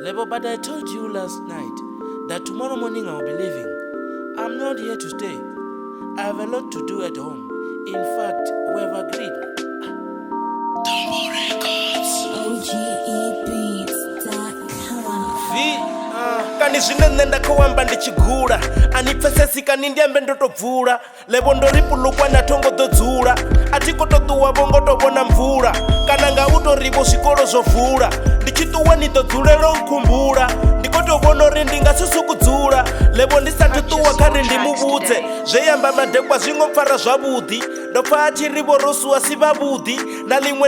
Lebo, but I told you last night that tomorrow morning I'll be leaving. I'm not here to stay. I have a lot to do at home. In fact, we have agreed. Kani zvinene ndakawamba ndichigura anipfesesi kani ndiambe ndotobvura levo ndoripulukwa natongododzura atikototuwa vongotovona mvura kana ngautorivo zvikoro zovhura ndichituwa nitodzulelo nkumbura ndikotovona uri ndingasisukudzura levo ndisatituwa kari ndimuvudze zveyamba madhekwa zvingopfara zvavudi ndopfa achirivo rosuwa si vavudi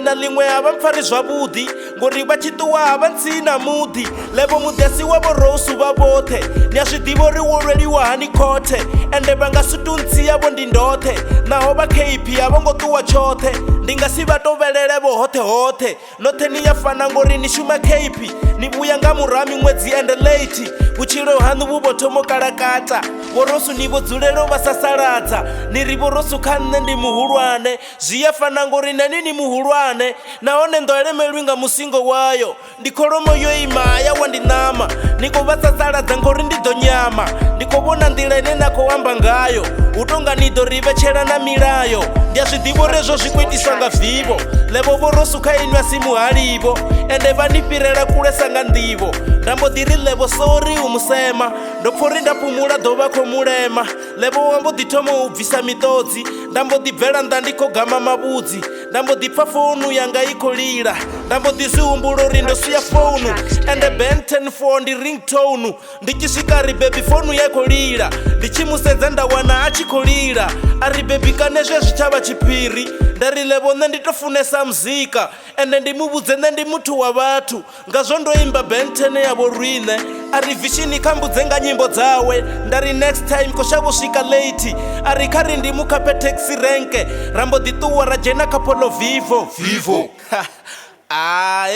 na limwe havamfari zvavudi ngori vachituwa havantsina mudhi levo mudhesi wavo rosu vavothe nyazvidivo riworweliwa hani kothe ende vangasutunsi yavo ndindothe naho vakp havongotuwa chothe ndingasivatovelelevo hothe nothe niyafana ngori nishuma kp nivuya nga murami mwedzi ende late vuchilo hanu vuvotomokalakata vorosu nivodzulelo vasasaladza nirivo rosu khanne ndi muhulwane zviyafana ngori nani ni muhulwane nahone ndoelemelwi nga musingo wayo ndikholomo yoimaya wandinama nikovasasaladza ngori ndidonyama ndikovona ndila ine nakowamba ngayo utonga nidorivechela na milayo ndiyazvidivo rezvo zvikwitiswa nga vhivo levo vorosu khainwa simuhalivo ende vanipirela kulesa nga ndivo ndambodiri levo sori umusema ndopfori ndapumula dovakho mulema levo wambodithoma ubvisa mitodzi ndambodibvela ndandikogama mavudzi ndambodipfa fonu yanga ikholila ndambodiziumbulo uri ndosiya fonu ende benten fo ndi ringtone ndichisvikari bebi fonu yakholila ndichimusedza ndawana achikholila ari bebi kanezve zvichava chipiri ndari levo ne nditofunesa muzika ende ndimuvudze ne ndi muthu wa vathu ngazvo ndoimba benten yavo rwine ari vishini kambudze nga nyimbo dzawe ndari next time koshavosvika late ari khari ndimukape taxi renke rambodituwa rajena kapolo vivo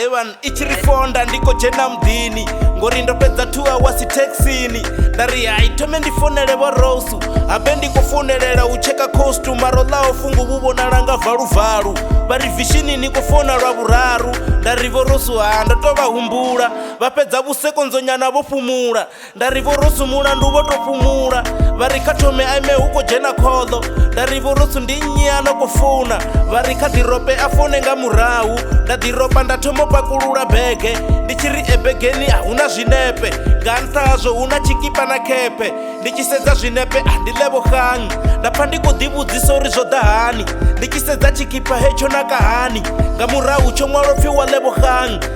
evan ichirifonda ndikojena mudhini ngori ndopedza 2 hours taxini ndari haitome ndifonele vorosu habe ndikufonelela ucheka costumaro lao fungu vuvonalanga vhaluvhalu vari vishini nikufona lwavuraru ndari vorosu ndotovahumbula vapedza vusekonzonyana vopumula ndari vorosu mulandu votopumula vari katome aime ukojena kholo ndari vorosu ndinyiyano kufuna vari khadirope afone nga murahu ndadiropa ndatomopakulula bhege ndichiri ebhegeni hauna zvinepe ngantazvo una chikipa na kepe ndichisedza zvinepe handilevo hangi ndapfa ndikudivudzisa uri zvoda hani ndichisedza chikipa hecho nakahani ngamurahu chomwalopfiwa levo hangi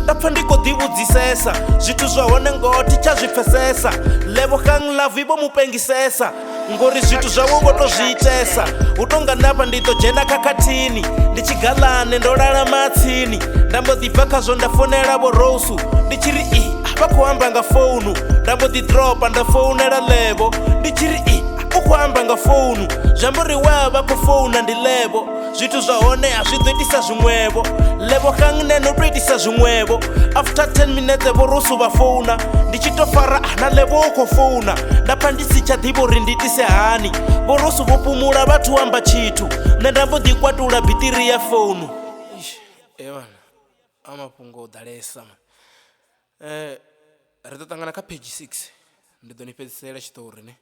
ndapfa ndikudivudzisesa zvithu zvahone ngoti chazvipfesesa levo hangi lavhu ivomupengisesa ngori zvithu zvavo votozviitesa utonga ndapa nditojena kakatini ndichigalane ndolala matsini ndambodibva khazvo ndafonela vorosu ndichiri vakuhamba nga fonu ndambodidropa ndafonela levo ndichiri ukuhamba nga fonu zvamboriwa vakufona ndi levo zvithu zvahone hazvidoitisa zvimwevo levo hangi nenotoitisa zvimwevo after 10 minutes vorosu vafona ndichitofara hana levo ukofona ndapha ndisichadivo ri nditise hani vorosu vopumula vatuhamba chithu nendambodikwatula bhitiri ya fonu evana amapungo udalesa ritotangana ka page 6 ndidonipedzisela chitori ne